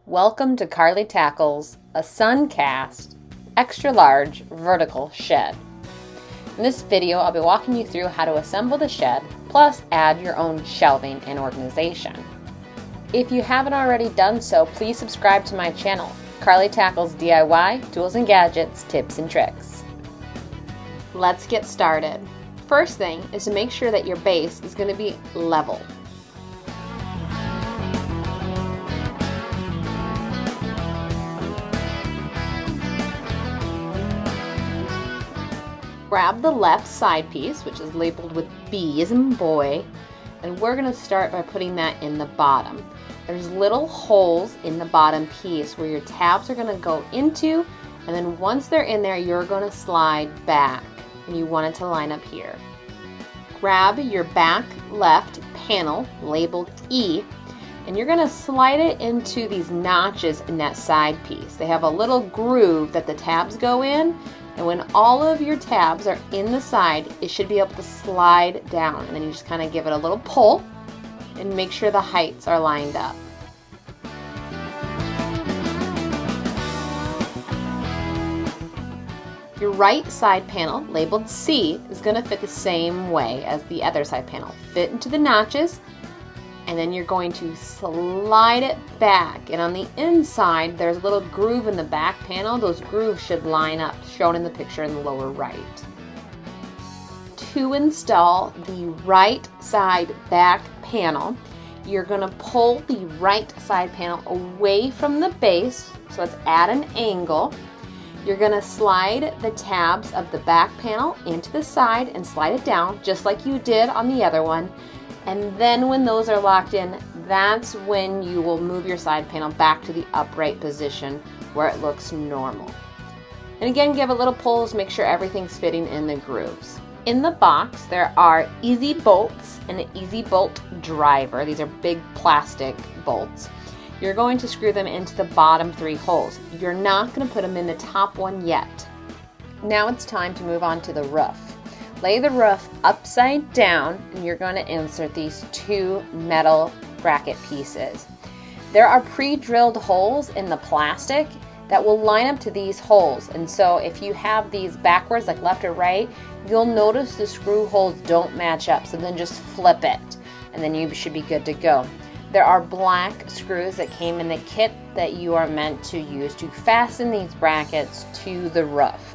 Welcome to Carly Tackles, a Suncast Extra Large Vertical Shed. In this video, I'll be walking you through how to assemble the shed, plus add your own shelving and organization. If you haven't already done so, please subscribe to my channel, Carly Tackles DIY, Tools and Gadgets, Tips and Tricks. Let's get started. First thing is to make sure that your base is going to be level. Grab the left side piece, which is labeled with B as in boy, and we're going to start by putting that in the bottom. There's little holes in the bottom piece where your tabs are going to go into, and then once they're in there, you're going to slide back, and you want it to line up here. Grab your back left panel, labeled E, and you're going to slide it into these notches in that side piece. They have a little groove that the tabs go in, and when all of your tabs are in the side, it should be able to slide down. And then you just kind of give it a little pull and make sure the heights are lined up. Your right side panel, labeled C, is going to fit the same way as the other side panel. Fit into the notches, and then you're going to slide it back. And on the inside, there's a little groove in the back panel. Those grooves should line up, shown in the picture in the lower right. To install the right side back panel, you're going to pull the right side panel away from the base, so it's at an angle. You're going to slide the tabs of the back panel into the side and slide it down, just like you did on the other one. And then when those are locked in, that's when you will move your side panel back to the upright position where it looks normal. And again, give a little pulls, make sure everything's fitting in the grooves. In the box, there are easy bolts and an easy bolt driver. These are big plastic bolts. You're going to screw them into the bottom 3 holes. You're not going to put them in the top one yet. Now it's time to move on to the roof. Lay the roof upside down, and you're going to insert these 2 metal bracket pieces. There are pre-drilled holes in the plastic that will line up to these holes, and so if you have these backwards, like left or right, you'll notice the screw holes don't match up, so then just flip it, and then you should be good to go. There are black screws that came in the kit that you are meant to use to fasten these brackets to the roof.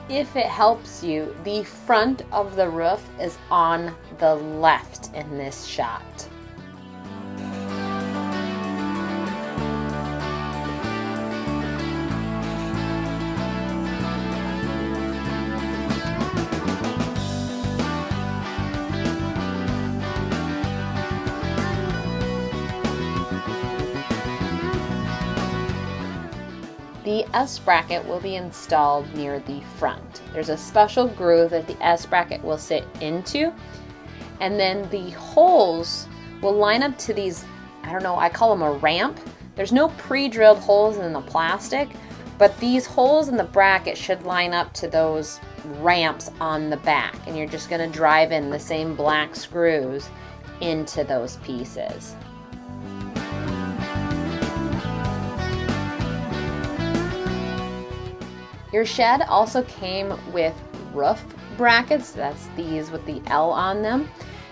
If it helps you, the front of the roof is on the left in this shot. The S-bracket will be installed near the front. There's a special groove that the S-bracket will sit into, and then the holes will line up to these, I call them a ramp. There's no pre-drilled holes in the plastic, but these holes in the bracket should line up to those ramps on the back, and you're just going to drive in the same black screws into those pieces. Your shed also came with roof brackets. That's these with the L on them.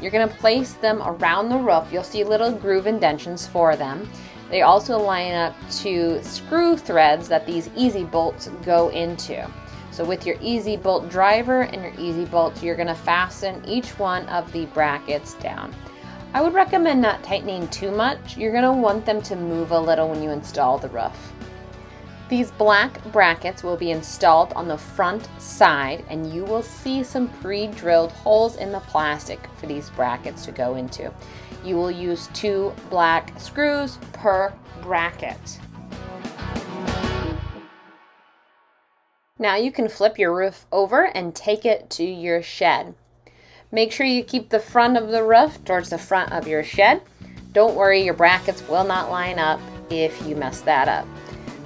You're going to place them around the roof. You'll see little groove indentions for them. They also line up to screw threads that these easy bolts go into. So with your easy bolt driver and your easy bolt, you're going to fasten each one of the brackets down. I would recommend not tightening too much. You're going to want them to move a little when you install the roof. These black brackets will be installed on the front side, and you will see some pre-drilled holes in the plastic for these brackets to go into. You will use 2 black screws per bracket. Now you can flip your roof over and take it to your shed. Make sure you keep the front of the roof towards the front of your shed. Don't worry, your brackets will not line up if you mess that up.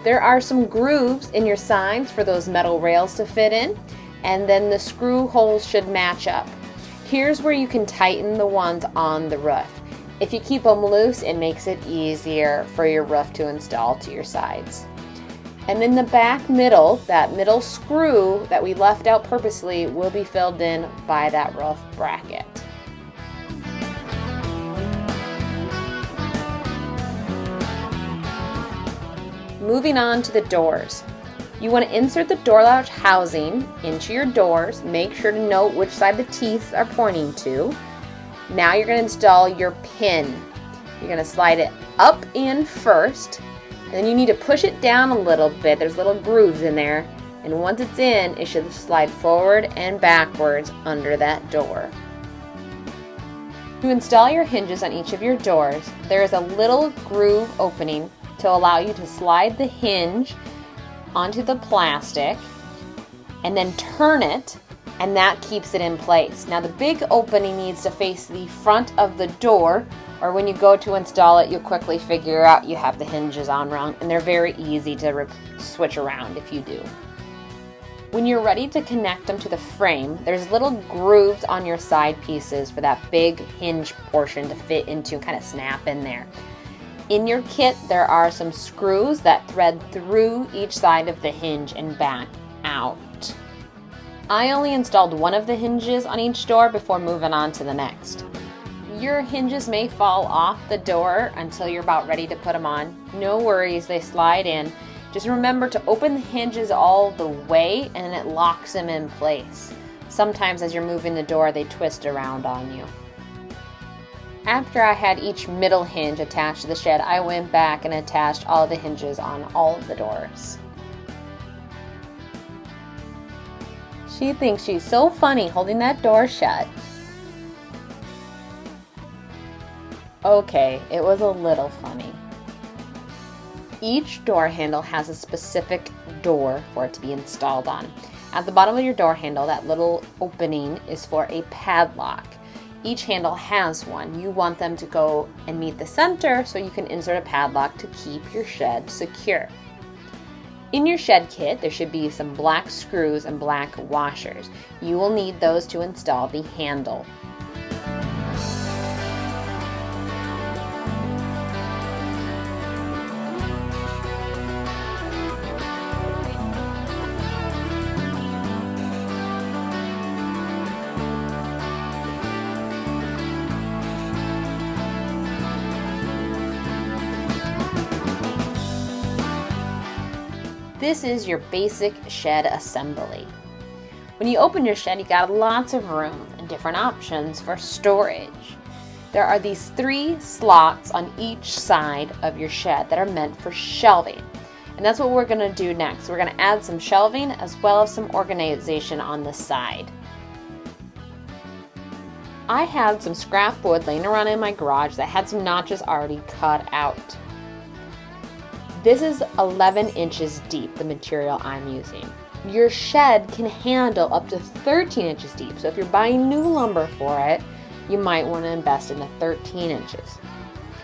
There are some grooves in your sides for those metal rails to fit in, and then the screw holes should match up. Here's where you can tighten the ones on the roof. If you keep them loose, it makes it easier for your roof to install to your sides. And in the back middle, that middle screw that we left out purposely will be filled in by that roof bracket. Moving on to the doors. You want to insert the door latch housing into your doors. Make sure to note which side the teeth are pointing to. Now you're going to install your pin. You're going to slide it up in first, and then you need to push it down a little bit. There's little grooves in there, and once it's in, it should slide forward and backwards under that door. To install your hinges on each of your doors, there is a little groove opening to allow you to slide the hinge onto the plastic and then turn it, and that keeps it in place. Now the big opening needs to face the front of the door, or when you go to install it, you'll quickly figure out you have the hinges on wrong, and they're very easy to switch around if you do. When you're ready to connect them to the frame, there's little grooves on your side pieces for that big hinge portion to fit into and kind of snap in there. In your kit, there are some screws that thread through each side of the hinge and back out. I only installed one of the hinges on each door before moving on to the next. Your hinges may fall off the door until you're about ready to put them on. No worries, they slide in. Just remember to open the hinges all the way and it locks them in place. Sometimes as you're moving the door, they twist around on you. After I had each middle hinge attached to the shed, I went back and attached all the hinges on all of the doors. She thinks she's so funny holding that door shut. Okay, it was a little funny. Each door handle has a specific door for it to be installed on. At the bottom of your door handle, that little opening is for a padlock. Each handle has one. You want them to go and meet the center so you can insert a padlock to keep your shed secure. In your shed kit, there should be some black screws and black washers. You will need those to install the handle. This is your basic shed assembly. When you open your shed, you got lots of room and different options for storage. There are these 3 slots on each side of your shed that are meant for shelving. And that's what we're going to do next. We're going to add some shelving as well as some organization on the side. I had some scrap wood laying around in my garage that had some notches already cut out. This is 11 inches deep, the material I'm using. Your shed can handle up to 13 inches deep, so if you're buying new lumber for it, you might want to invest in the 13 inches.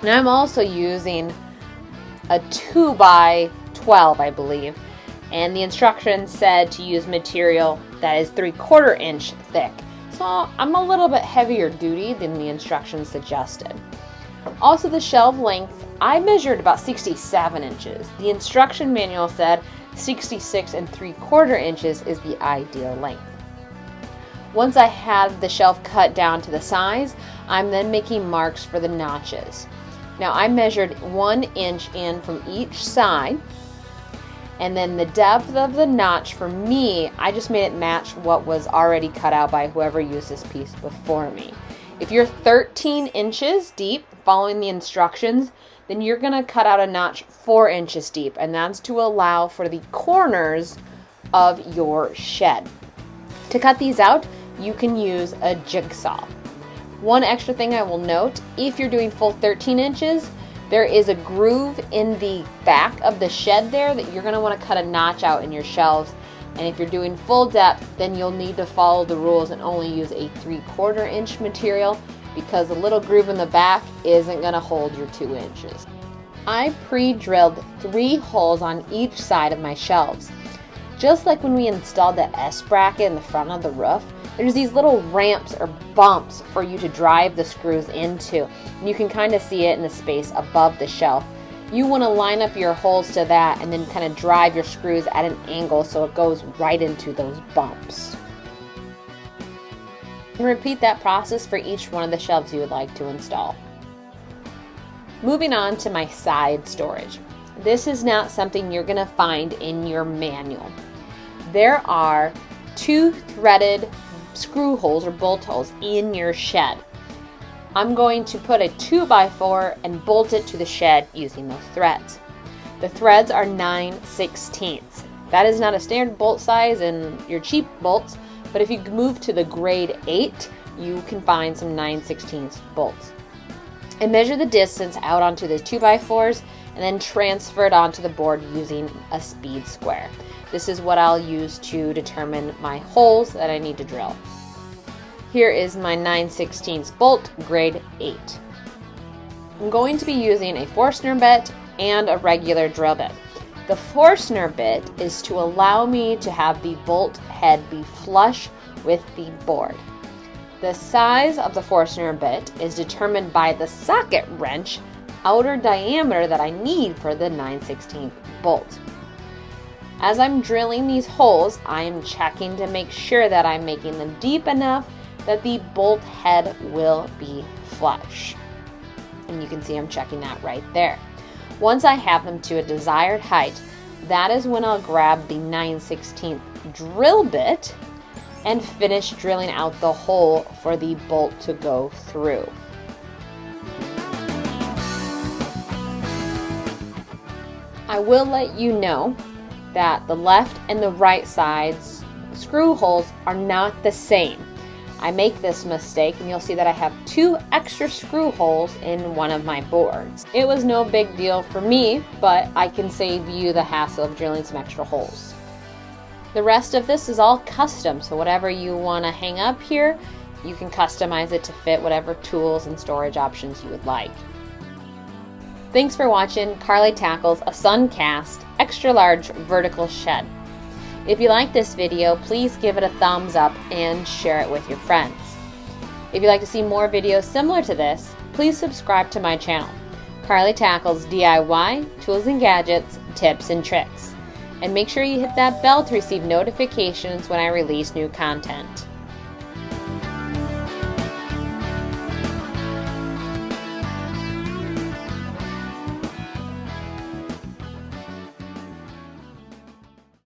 Now I'm also using a 2x12, I believe, and the instructions said to use material that is 3/4 inch thick. So I'm a little bit heavier duty than the instructions suggested. Also, the shelf length, I measured about 67 inches. The instruction manual said 66 3/4 inches is the ideal length. Once I had the shelf cut down to the size, I'm then making marks for the notches. Now I measured 1 inch in from each side, and then the depth of the notch for me, I just made it match what was already cut out by whoever used this piece before me. If you're 13 inches deep, following the instructions, then you're going to cut out a notch 4 inches deep, and that's to allow for the corners of your shed. To cut these out, you can use a jigsaw. One extra thing I will note, if you're doing full 13 inches, there is a groove in the back of the shed there that you're going to want to cut a notch out in your shelves. And if you're doing full depth, then you'll need to follow the rules and only use a 3/4 inch material, because the little groove in the back isn't going to hold your 2 inches. I pre-drilled 3 holes on each side of my shelves. Just like when we installed the S-bracket in the front of the roof, there's these little ramps or bumps for you to drive the screws into. And you can kind of see it in the space above the shelf. You want to line up your holes to that and then kind of drive your screws at an angle so it goes right into those bumps. And repeat that process for each one of the shelves you would like to install. Moving on to my side storage. This is not something you're going to find in your manual. There are 2 threaded screw holes or bolt holes in your shed. I'm going to put a 2x4 and bolt it to the shed using those threads. The threads are 9/16. That is not a standard bolt size in your cheap bolts, but if you move to the grade 8, you can find some 9/16 bolts. And measure the distance out onto the 2x4s and then transfer it onto the board using a speed square. This is what I'll use to determine my holes that I need to drill. Here is my 9/16 bolt, grade 8. I'm going to be using a Forstner bit and a regular drill bit. The Forstner bit is to allow me to have the bolt head be flush with the board. The size of the Forstner bit is determined by the socket wrench outer diameter that I need for the 9/16 bolt. As I'm drilling these holes, I am checking to make sure that I'm making them deep enough that the bolt head will be flush. And you can see I'm checking that right there. Once I have them to a desired height, that is when I'll grab the 9/16 drill bit and finish drilling out the hole for the bolt to go through. I will let you know that the left and the right sides screw holes are not the same. I make this mistake and you'll see that I have 2 extra screw holes in one of my boards. It was no big deal for me, but I can save you the hassle of drilling some extra holes. The rest of this is all custom, so whatever you want to hang up here, you can customize it to fit whatever tools and storage options you would like. Thanks for watching Carly Tackles a Suncast Extra Large Vertical Shed. If you like this video, please give it a thumbs up and share it with your friends. If you'd like to see more videos similar to this, please subscribe to my channel, Carly Tackles DIY, Tools and Gadgets, Tips and Tricks. And make sure you hit that bell to receive notifications when I release new content.